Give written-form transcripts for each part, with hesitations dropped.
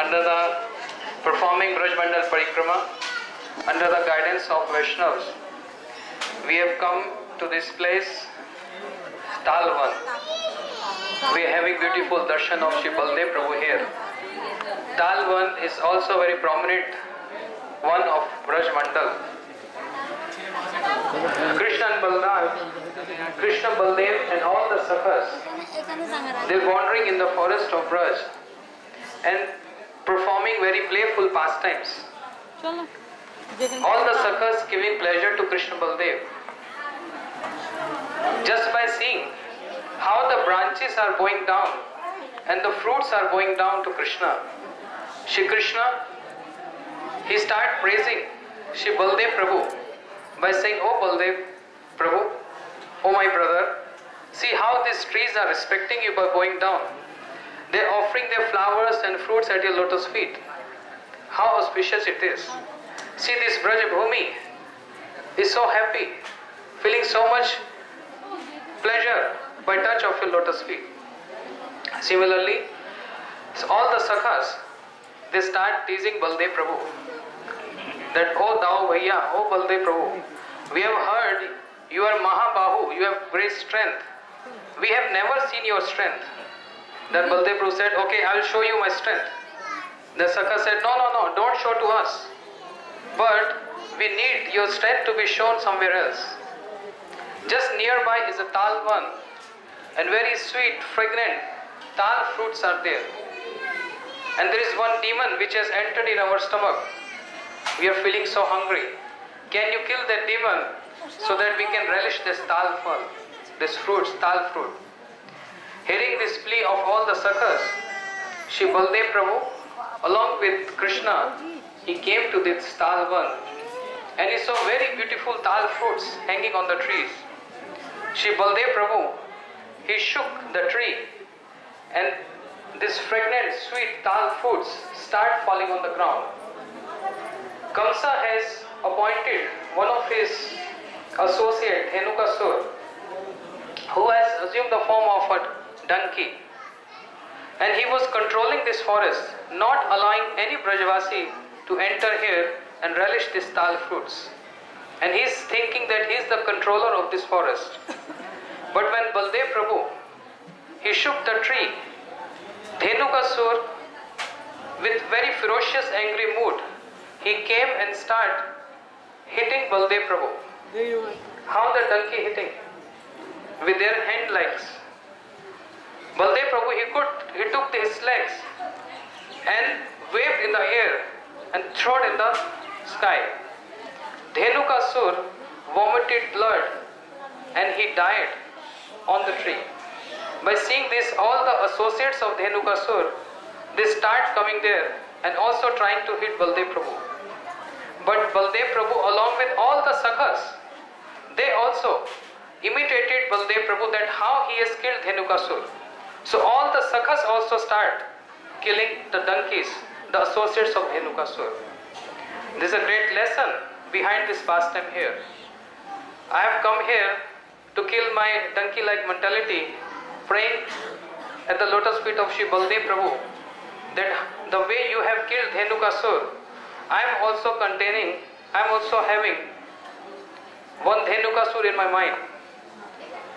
under the performing Braj Mandal Parikrama, under the guidance of Vaishnavas, we have come to this place, Talwan. We are having beautiful darshan of Shri Baldev Prabhu here. Talwan is also very prominent one of Braj Mandal. Krishna and Baldev and all the Sakhas, they're wandering in the forest of Braj and performing very playful pastimes. All the Sakhas giving pleasure to Krishna Baldev. Just by seeing how the branches are going down and the fruits are going down to Krishna, Shri Krishna, he started praising Shri Baldev Prabhu by saying, "Oh Baldev Prabhu, oh my brother, see how these trees are respecting you by going down. They are offering their flowers and fruits at your lotus feet. How auspicious it is. See, this Braj Bhumi is so happy, feeling so much pleasure by touch of your lotus feet." Similarly, all the Sakhas, they start teasing Baldev Prabhu that, "Oh thou Bhaiya, oh Baldev Prabhu, we have heard you are Mahabahu, you have great strength. We have never seen your strength." Then Baldev Prabhu said, "Okay, I will show you my strength." The Sakha said, No, don't show to us. But we need your strength to be shown somewhere else. Just nearby is a Talwan, and very sweet, fragrant tal fruits are there. And there is one demon which has entered in our stomach. We are feeling so hungry. Can you kill that demon so that we can relish this tal fal, this fruits, tal fruit? Hearing this plea of all the Sakhas, Shri Baldev Prabhu, along with Krishna, he came to this Talwan and he saw very beautiful tal fruits hanging on the trees. Shri Baldev Prabhu, he shook the tree and this fragrant sweet tal fruits start falling on the ground. Kamsa has appointed one of his associate, Dhenukasur, who has assumed the form of a donkey. And he was controlling this forest, not allowing any Brajavasi to enter here and relish these tal fruits. And he is thinking that he is the controller of this forest. But when Baldev Prabhu, he shook the tree, Dhenukasur, with very ferocious angry mood, he came and started hitting Baldev Prabhu. How the donkey hitting? With their hind legs. Baldev Prabhu, he took his legs and waved in the air and threw it in the sky. Dhenukasur vomited blood and he died on the tree. By seeing this, all the associates of Dhenukasur, they start coming there and also trying to hit Baldev Prabhu. But Baldev Prabhu, along with all the Sakhas, they also imitated Baldev Prabhu that how he has killed Dhenukasur. So all the Sakhas also start killing the donkeys, the associates of Dhenukasur. This is a great lesson behind this pastime here. I have come here to kill my donkey-like mentality, praying at the lotus feet of Shri Baldev Prabhu that the way you have killed Dhenukasur, I am also having one Dhenukasur in my mind,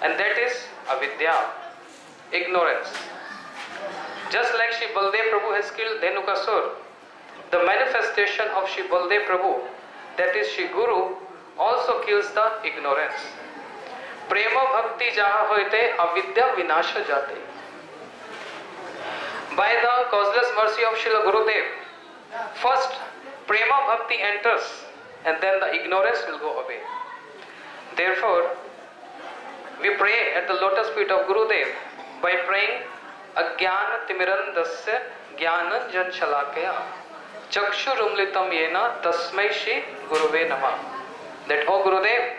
and that is avidya, ignorance. Just like Shri Baldev Prabhu has killed Dhenukasur, the manifestation of Shri Baldev Prabhu, that is Shri Guru, also kills the ignorance. Prema bhakti jaha hoite avidya vinasha jate. By the causeless mercy of Srila Gurudev, first prema bhakti enters and then the ignorance will go away. Therefore, we pray at the lotus feet of Gurudev by praying Ajnana Timirandasya Jnananjan Shalakaya Chakshurumlitam Yena Tasmai Shri Guruve Namah. That, oh Gurudev,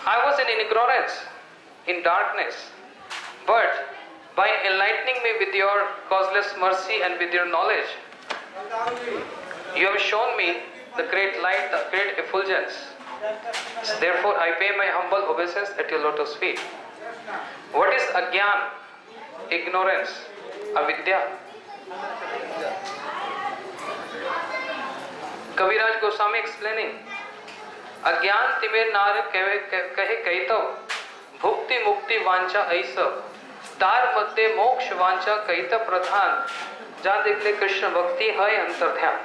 I was in ignorance, in darkness, but by enlightening me with your causeless mercy and with your knowledge, you have shown me the great light, the great effulgence. Therefore, I pay my humble obeisance at your lotus feet. What is Ajnan? Ignorance. Avidya. Kaviraj Goswami explaining, अज्ञान तिमिर नार कहे कैतव, भुक्ति मुक्ति वांछा ऐसा, तार मध्य मोक्ष वांछा कैत प्रधान, जहाँ देख ले कृष्ण भक्ति है अंतर्ध्यान.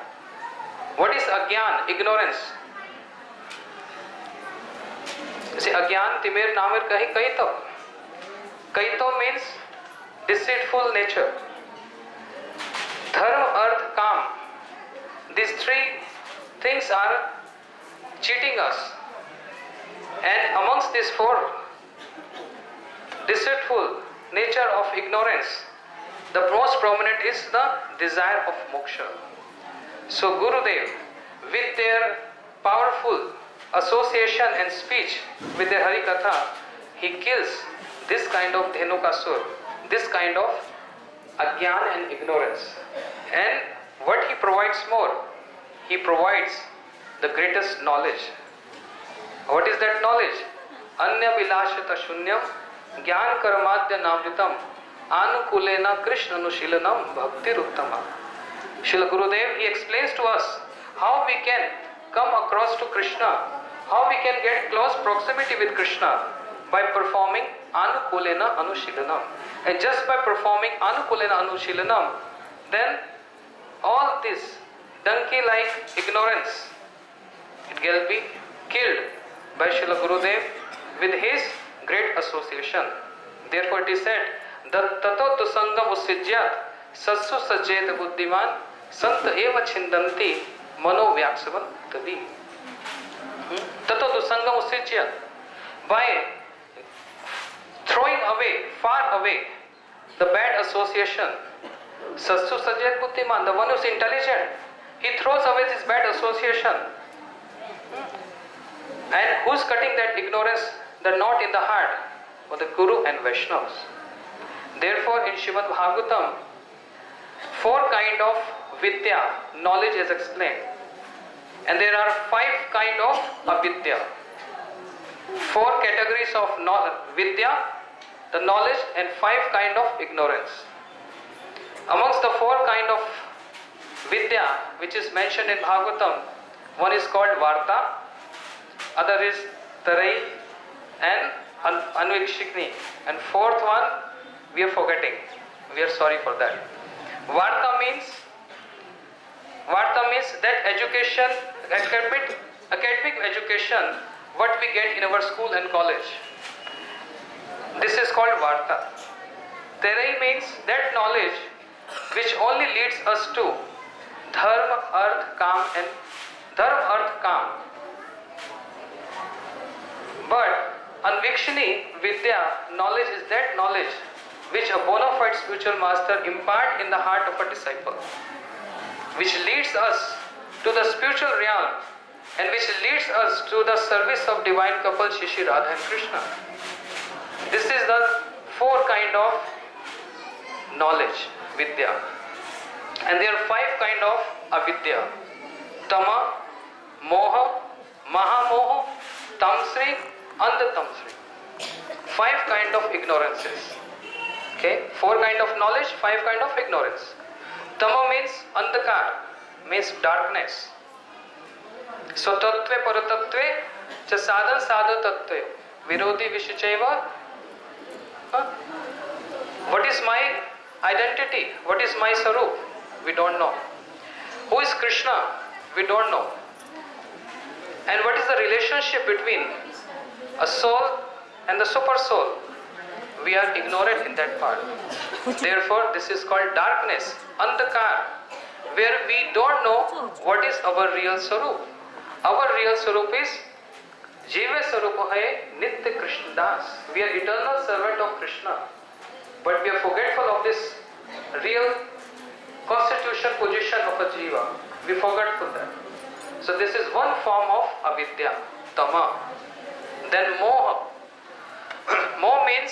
What is अज्ञान? Ignorance. जैसे अज्ञान तिमिर नामिर कहे कैतव. कैतव means deceitful nature. धर्म अर्थ काम, these three things are cheating us, and amongst these four deceitful nature of ignorance, the most prominent is the desire of moksha. So Gurudev, with their powerful association and speech with their Hari Katha, he kills this kind of Dhenukasur, this kind of Ajnana and ignorance. And what he provides more? He provides the greatest knowledge. What is that knowledge? Anya vilashata shunyam jnana karmadya namritam anukulena krishna anushilanam bhaktir uttama. Srila Gurudev, he explains to us how we can come across to Krishna, how we can get close proximity with Krishna by performing anukulena anushilanam. And just by performing anukulena anushilanam, then all this donkey-like ignorance, it will be killed by Srila Gurudev with his great association. Therefore it is said, tato tu sangam usijyat satsu sajjeta buddhiman sant eva chindanti mano vyaksavan tavi. Tato tu sangam usijyat. By throwing away, far away, the bad association, satsu sajjeta buddhiman, the one who is intelligent, he throws away this bad association. And who's cutting that ignorance, the knot in the heart? For the Guru and Vaishnavas. Therefore, in Srimad Bhagavatam, four kind of vidya, knowledge is explained. And there are five kind of avidya. Four categories of vidya, the knowledge, and five kind of ignorance. Amongst the four kind of vidya, which is mentioned in Bhagavatam, one is called Varta, other is Tarai and Anvikshikni, and fourth one we are forgetting. We are sorry for that. Varta means that education, academic education, what we get in our school and college. This is called Varta. Tarai means that knowledge which only leads us to Dharma, Arth, Kam and Dharma, Arth, Kam. But Anvikshini Vidya, knowledge is that knowledge which a bona fide spiritual master impart in the heart of a disciple, which leads us to the spiritual realm and which leads us to the service of divine couple Shri Radha and Krishna. This is the four kind of knowledge, Vidya. And there are five kind of avidya. Tama, Moha, Mahamoha, Tamsri, Andatamsri. Five kind of ignorances. Okay, four kind of knowledge, five kind of ignorance. Tama means andhakar, means darkness. So tattve paratattve cha sadhan sadha tattve virodhi vishachaiva. What is my identity? What is my sarup? We don't know. Who is Krishna? We don't know. And what is the relationship between a soul and the super soul? We are ignorant in that part. Therefore, this is called darkness, andhakar, where we don't know what is our real sarup. Our real sarup is Jiva Sarupa hai Nitya Krishna Das. We are eternal servant of Krishna. But we are forgetful of this real constitution position of a jiva. We forgot for that. So this is one form of avidya, tama. Then moha. Moha means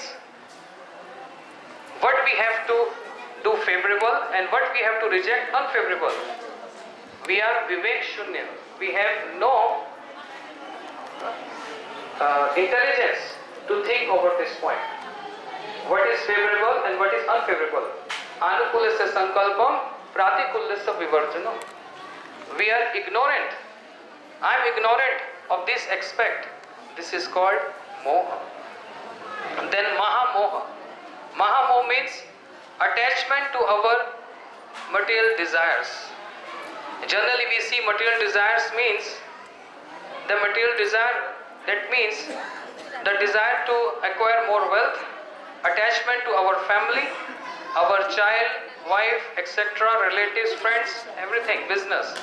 what we have to do favorable and what we have to reject unfavorable. We are vivek shunya. We have no intelligence to think over this point. What is favorable and what is unfavorable. Anukulasya sankalpam, pratikulasya vivarjanam. we are ignorant. I am ignorant of this aspect. This is called moha. Then mahamoha. Mahamoha means attachment to our material desires. Generally we see material desires means the material desire, that means the desire to acquire more wealth, attachment to our family, our child, wife, etc., relatives, friends, everything, business.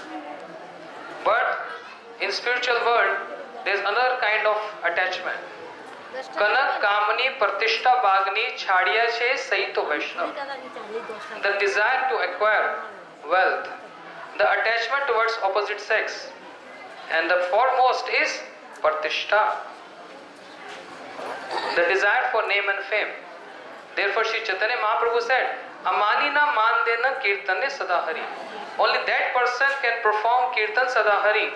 But in spiritual world, there is another kind of attachment. Kanak kamani pratishtha bagni chhadiya che saito vaishnav. The desire to acquire wealth, the attachment towards opposite sex, and the foremost is pratishtha, the desire for name and fame. Therefore, Sri Chaitanya Mahaprabhu said, "Amani na man dena kirtane sadahari." Only that person can perform kirtan sadahari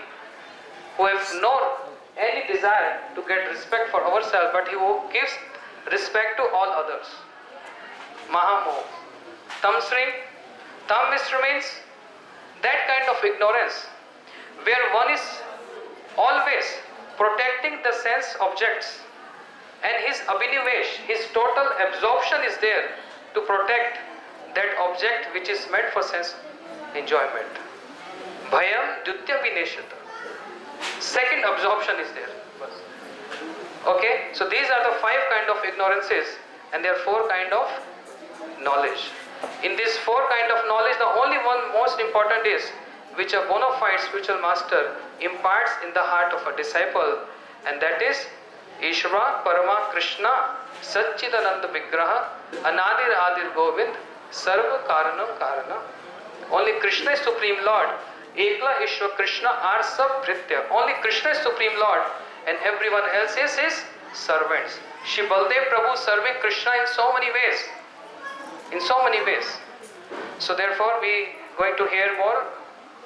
who have no any desire to get respect for ourselves, but he who gives respect to all others. Mahamoh. Tamsri. Tamvisra means that kind of ignorance where one is always protecting the sense objects, and his abhinivesh, his total absorption is there to protect that object which is meant for sense enjoyment. Bhayam dutya vineshata. Second absorption is there. Okay, so these are the 5 kind of ignorances, and there are 4 kind of knowledge. In this 4 kind of knowledge, the only one most important is which a bona fide spiritual master imparts in the heart of a disciple, and that is Ishvara Parama Krishna Satchidananda Vigraha Anadir Adir Govind Sarva Karanam Karana. Only Krishna is Supreme Lord. Ekla Ishvara Krishna are sab bhritya. Only Krishna is Supreme Lord, and everyone else is his servants. Shri Baldev Prabhu serving Krishna in so many ways. In so many ways. So therefore we going to hear more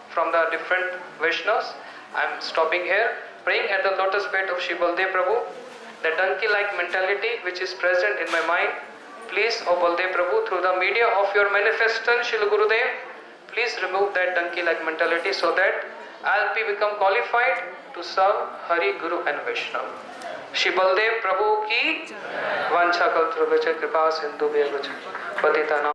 from the different Vaishnavas. I am stopping here, praying at the lotus feet of Shri Baldev Prabhu. The donkey-like mentality which is present in my mind, please, O Baldev Prabhu, through the media of your manifestation, Shri Gurudev, please remove that donkey-like mentality so that I'll become qualified to serve Hari, Guru and Vaishnava. Shri Baldev Prabhu ki vancha kaltra kripa sindhu bheva patitanam